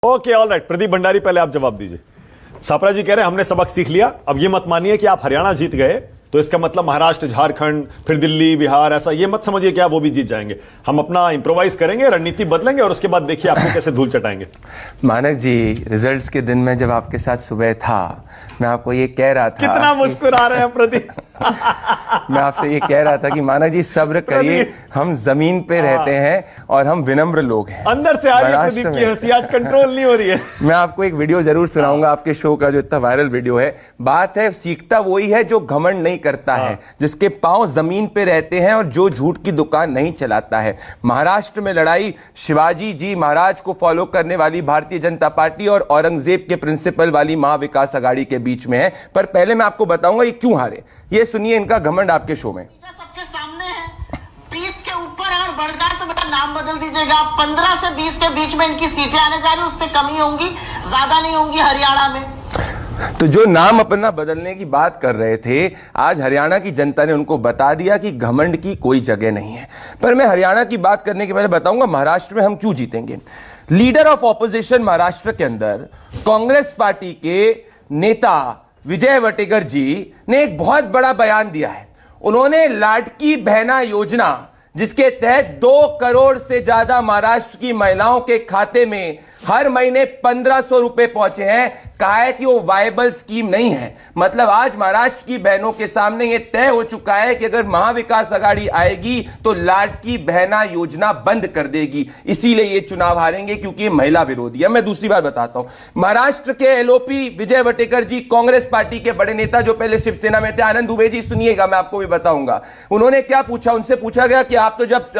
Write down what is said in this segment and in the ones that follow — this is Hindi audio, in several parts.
Okay all right, Pradeep Bhandari पहले आप जवाब दीजिए। सापरा जी कह रहे हैं हमने सबक सीख लिया, अब ये मत मानिए कि आप हरियाणा जीत गए तो इसका मतलब महाराष्ट्र, झारखंड, फिर दिल्ली, बिहार, ऐसा ये मत समझिए कि आप वो भी जीत जाएंगे। हम अपना इंप्रोवाइज करेंगे, रणनीति बदलेंगे और उसके बाद देखिए आपको कैसे धूल चटाएंगे। मानक जी, रिजल्ट्स के दिन में जब आपके साथ सुबह था, मैं आपको ये कह रहा था, कितना मुस्कुरा रहे हैं प्रदीप। मैं आपसे ये कह रहा था कि मानक जी सब्र करिए, हम जमीन पे रहते हैं और हम विनम्र लोग हैं। अंदर से आ रही है प्रदीप की हंसी, आज कंट्रोल नहीं हो रही है। मैं आपको एक वीडियो जरूर सुनाऊंगा आपके शो का, जो इतना वायरल वीडियो है। बात है, सीखता वही है जो घमंड नहीं करता है, जिसके पांव जमीन पे रहते हैं और जो झूठ की दुकान नहीं चलाता है। महाराष्ट्र में लड़ाई शिवाजी जी महाराज को फॉलो करने वाली भारतीय जनता पार्टी और औरंगजेब के प्रिंसिपल वाली महाविकास आघाड़ी के बीच में है। पर पहले मैं आपको बताऊंगा ये क्यों हारे। ये सुनिए इनका घमंड आपके शो में। सबके सामने है, 20 के ऊपर है और बढ़ जाए तो मेरा नाम बदल दीजिएगा। 15 से 20 के बीच में इनकी सीटें आने जा रही, उससे कमी होंगी, ज्यादा नहीं होंगी हरियाणा में। तो जो नाम अपना बदलने की बात कर रहे थे, आज हरियाणा की जनता ने उनको बता दिया कि घमंड की कोई जगह नहीं है। पर मैं हरियाणा की बात करने के पहले बताऊंगा महाराष्ट्र में हम क्यों जीतेंगे। लीडर ऑफ ऑपोजिशन महाराष्ट्र के अंदर कांग्रेस पार्टी के नेता विजय वटेकर जी ने एक बहुत बड़ा बयान दिया है। उन्होंने लाडकी बहना योजना, जिसके तहत 2 करोड़ से ज्यादा महाराष्ट्र की महिलाओं के खाते में हर महीने 1500 रुपए पहुंचे हैं, कहा है कि वो वायबल स्कीम नहीं है। मतलब आज महाराष्ट्र की बहनों के सामने यह तय हो चुका है कि अगर महाविकास आघाड़ी आएगी तो लाडकी बहना योजना बंद कर देगी। इसीलिए ये चुनाव हारेंगे, क्योंकि ये महिला विरोधी है। मैं दूसरी बात बताता हूं, महाराष्ट्र के एलओपी विजय वटेकर जी, कांग्रेस पार्टी के बड़े नेता जो पहले शिवसेना में थे, आनंद दुबे जी, सुनिएगा मैं आपको भी बताऊंगा। उन्होंने क्या पूछा, उनसे पूछा गया कि आप तो जब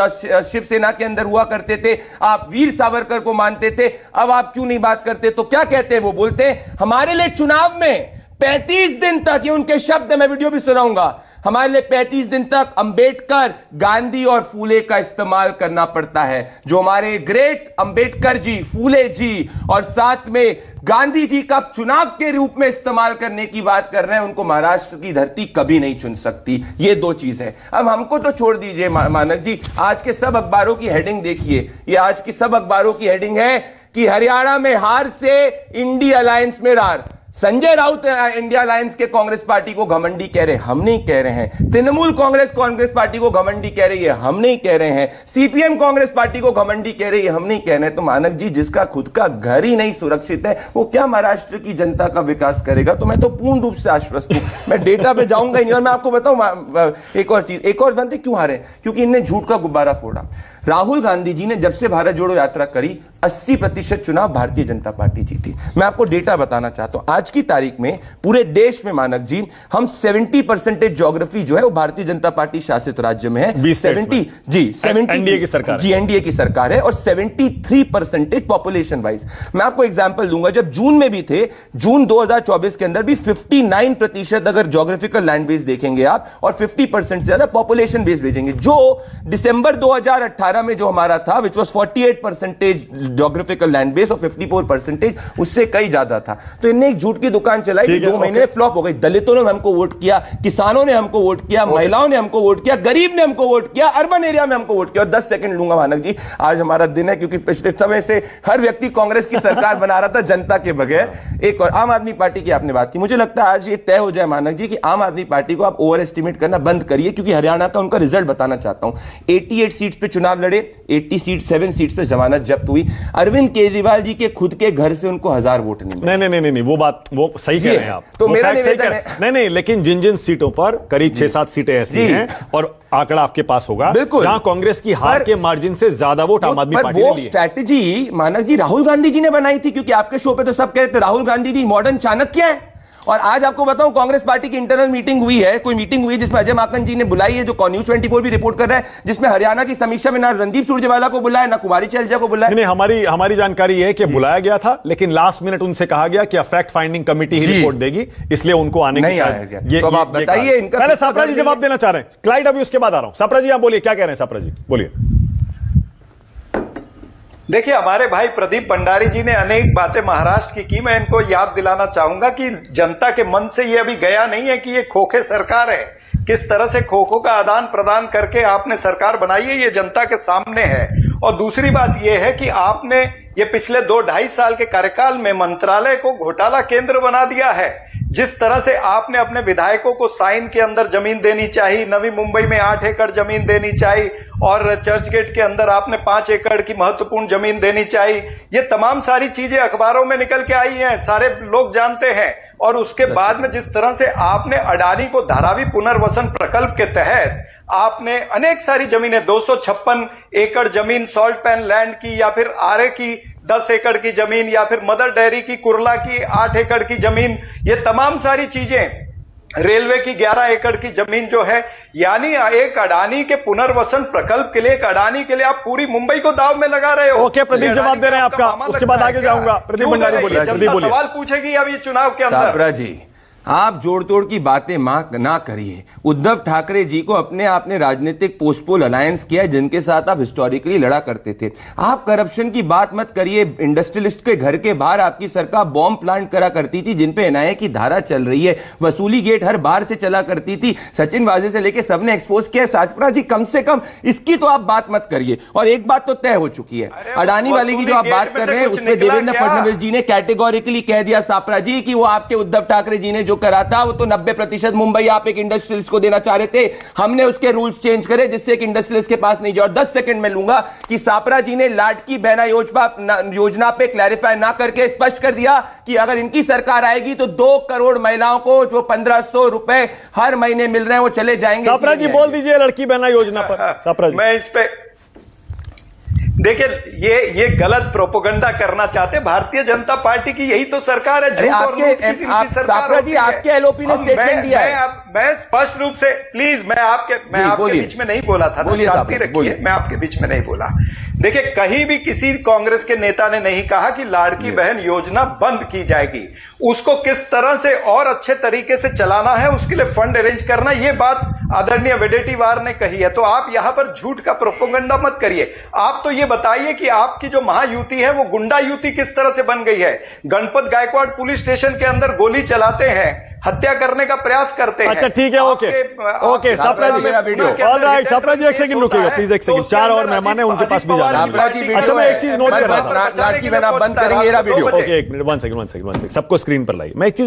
शिवसेना के अंदर हुआ करते थे, आप वीर सावरकर को मानते थे, अब आप क्यों नहीं बात करते? तो क्या कहते हैं वो? बोलते हैं हमारे लिए चुनाव में 35 दिन तक, ये उनके शब्द, मैं वीडियो भी सुनाऊंगा, हमारे लिए 35 दिन तक अंबेडकर, गांधी और फूले का इस्तेमाल करना पड़ता है। जो हमारे ग्रेट अंबेडकर जी, फूले जी और साथ में गांधी जी का चुनाव के रूप में इस्तेमाल करने की बात कर रहे हैं, उनको महाराष्ट्र की धरती कभी नहीं चुन सकती। ये 2 चीज है। अब हमको तो छोड़ दीजिए मानक जी, आज के सब अखबारों की हेडिंग देखिए। ये आज की सब अखबारों की हेडिंग है कि हरियाणा में हार से इंडिया अलायंस में रार। संजय राउत इंडिया अलायंस के कांग्रेस पार्टी को घमंडी कह रहे हैं, हम नहीं कह रहे हैं। तृणमूल कांग्रेस पार्टी को घमंडी कह रही है, हम नहीं कह रहे हैं। सीपीएम कांग्रेस पार्टी को घमंडी कह रही है, हम नहीं कह रहे हैं। तो मानक जी, जिसका खुद का घर ही नहीं सुरक्षित है, वो क्या महाराष्ट्र की जनता का विकास करेगा? तो मैं तो पूर्ण रूप से आश्वस्त हूं, मैं डेटा पे जाऊंगा ही नहीं। और मैं आपको बताऊं एक और चीज, एक और बनते क्यों हारे, क्योंकि इनने झूठ का गुब्बारा फोड़ा। राहुल गांधी जी ने जब से भारत जोड़ो यात्रा करी, 80% चुनाव भारतीय जनता पार्टी जीती। मैं आपको डेटा बताना चाहता हूं, आज की तारीख में पूरे देश में मानक जी हम 70% ज्योग्राफी जो है वो भारतीय जनता पार्टी शासित राज्य में है। 70 जी, 70 एनडीए की सरकार जी, एनडीए की सरकार है। और 73% पॉपुलेशन वाइज। मैं आपको एग्जांपल दूंगा, जब जून में भी थे, जून 2024 के अंदर भी 59% अगर ज्योग्राफिकल लैंड बेस देखेंगे आप, और 50% से ज्यादा पॉपुलेशन बेस भेजेंगे। जो दिसंबर 2018 में जो हमारा था, which was 48% geographical land base और 54%, उससे कई ज्यादा था। तो इनने एक झूठ की दुकान चलाई, 2 महीने में फ्लॉप हो गई। दलितों ने हमको वोट किया, किसानों ने हमको वोट किया, महिलाओं ने हमको वोट किया, गरीब ने हमको वोट किया, अर्बन एरिया में हमको वोट किया। और 10 सेकंड लूंगा मानक जी, आज हमारा दिन है, क्योंकि पिछले समय से हर व्यक्ति कांग्रेस की सरकार बना रहा था जनता के बगैर। एक और आम आदमी पार्टी की आपने बात की, मुझे लगता है आज ये तय हो जाए मानक जी कि आम आदमी पार्टी को आप ओवर एस्टिमेट करना बंद करिए, क्योंकि हरियाणा का उनका रिजल्ट बताना चाहता हूं। 88 सीट्स पे चुनाव लड़े, 87 सीट्स पे जमानत जब्त हुई। अरविंद केजरीवाल जी के खुद के घर से उनको 1000 वोट नहीं मिले। नहीं, वो बात वो सही कह रहे हैं आप। तो मेरा निवेदन है, नहीं, लेकिन जिन सीटों पर करीब 6-7 सीटें ऐसी हैं, और आंकड़ा आपके पास होगा, बिल्कुल, जहां कांग्रेस की हार के मार्जिन से ज्यादा वोट आम आदमी पार्टी ने लिए। स्ट्रैटेजी मानक जी राहुल गांधी जी ने बनाई थी, क्योंकि आपके शो पे तो सब कह रहे थे राहुल गांधी जी मॉडर्न चाणक्य है। और आज आपको बताऊं, कांग्रेस पार्टी की इंटरनल मीटिंग हुई है, कोई मीटिंग हुई है जिसमें अजय माकन जी ने बुलाई है, जो न्यूज़ 24 भी रिपोर्ट कर रहा है, जिसमें हरियाणा की समीक्षा में ना रणदीप सुरजेवाला को बुलाया, ना कुमारी शैलजा को बुलाया। नहीं, हमारी जानकारी है कि बुलाया गया था, लेकिन लास्ट मिनट उनसे कहा गया कि फैक्ट फाइंडिंग कमेटी ही रिपोर्ट देगी, इसलिए उनको आने नहीं आया। तो अब आप बताइए इनका। पहले सापरा जी जवाब देना चाह रहे हैं, क्लाइड अभी उसके बाद आ रहा हूं। सापरा जी आप बोलिए, क्या कह रहे हैं? सापरा जी बोलिए। देखिए, हमारे भाई प्रदीप भंडारी जी ने अनेक बातें महाराष्ट्र की मैं इनको याद दिलाना चाहूंगा कि जनता के मन से ये अभी गया नहीं है कि ये खोखे सरकार है। किस तरह से खोखों का आदान प्रदान करके आपने सरकार बनाई है, ये जनता के सामने है। और दूसरी बात यह है कि आपने ये पिछले 2-2.5 साल के कार्यकाल में मंत्रालय को घोटाला केंद्र बना दिया है। जिस तरह से आपने अपने विधायकों को साइन के अंदर जमीन देनी चाहिए, नवी मुंबई में 8 एकड़ जमीन देनी चाहिए और चर्च गेट के अंदर आपने 5 एकड़ की महत्वपूर्ण जमीन देनी चाहिए, ये तमाम सारी चीजें अखबारों में निकल के आई हैं, सारे लोग जानते हैं। और उसके बाद में जिस तरह से आपने अडानी को धारावी पुनर्वसन प्रकल्प के तहत आपने अनेक सारी जमीनें, 256 एकड़ जमीन सॉल्ट पैन लैंड की, या फिर आरे की 10 एकड़ की जमीन, या फिर मदर डेयरी की कुर्ला की 8 एकड़ की जमीन, ये तमाम सारी चीजें, रेलवे की 11 एकड़ की जमीन जो है, यानी एक अडानी के पुनर्वसन प्रकल्प के लिए, एक अडानी के लिए आप पूरी मुंबई को दाव में लगा रहे हो। ओके प्रदीप, जवाब दे रहे हैं आपका, उसके बाद आगे जाऊंगा। प्रदीप भंडारी बोलिए, जनता सवाल पूछेगी अब ये चुनाव के अंदर। सापरा जी, आप जोड़ तोड़ की बातें ना करिए। उद्धव ठाकरे जी को अपने आपने राजनीतिक पोस्टपोल अलायंस किया है, जिनके साथ आप हिस्टोरिकली लड़ा करते थे। आप करप्शन की बात मत करिए। इंडस्ट्रियलिस्ट के घर के बाहर आपकी सरकार बॉम्ब प्लांट करा करती थी, जिन पे एनआईए की धारा चल रही है। वसूली गेट हर बार से चला करती थी, सचिन वाजे से लेके सबने एक्सपोज किया। सापरा जी, कम से कम इसकी तो आप बात मत करिए। और एक बात तो तय हो चुकी है, अडानी वाली की जो आप बात कर रहे हैं, उसमें देवेंद्र फडणवीस जी ने कैटेगोरिकली कह दिया सापरा जी कि वो आपके उद्धव ठाकरे जी ने जो करा था वो तो 90% मुंबई आप एक इंडस्ट्रियलिस्ट को देना चाह रहे थे। हमने उसके रूल्स चेंज करे जिससे एक इंडस्ट्रियलिस्ट के पास नहीं जाए। और 10 सेकंड में लूंगा कि सापरा जी ने लाडकी बहना योजना पे क्लैरिफाई ना करके स्पष्ट कर दिया कि अगर इनकी सरकार आएगी तो 2 करोड़ महिलाओं को जो 1500 रुपए हर महीने मिल रहे हैं वो चले जाएंगे। सापरा जी बोल दीजिए लड़की बहना योजना पर। सापरा जी, मैं इस पे देखिए, ये गलत प्रोपोगंडा करना चाहते। भारतीय जनता पार्टी की यही तो सरकार है। झूठ और लूट की सरकार होती है। आपके एलओपी ने स्टेटमेंट दिया है। मैं स्पष्ट रूप से, प्लीज, मैं आपके बीच में नहीं बोला था, शांति रखिए, मैं आपके बीच में नहीं बोला। देखिए, कहीं भी किसी कांग्रेस के नेता ने नहीं कहा कि लाड़की बहन योजना बंद की जाएगी। उसको किस तरह से और अच्छे तरीके से चलाना है, उसके लिए फंड अरेंज करना, यह बात आदरणीय वेडेटीवार ने कही है। तो आप यहां पर झूठ का प्रोपोगंडा मत करिए। आप तो ये बताइए कि आपकी जो महायुति है वो गुंडा युति किस तरह से बन गई है। गणपत गायकवाड़ पुलिस स्टेशन के अंदर गोली चलाते हैं, हत्या करने का प्रयास करते हैं। अच्छा ठीक है, ओके सापरा जी, ऑलराइट सापरा जी, एक सेकंड रुकिएगा प्लीज, एक सेकंड। 4 और मेहमान है, उनके पास भी जाना है। अच्छा, मैं एक चीज नोट कर रहा था, लाडकी बहना बंद करेंगे ये वीडियो। ओके, एक मिनट, 1 सेकंड, सबको स्क्रीन पर लाइए। मैं एक चीज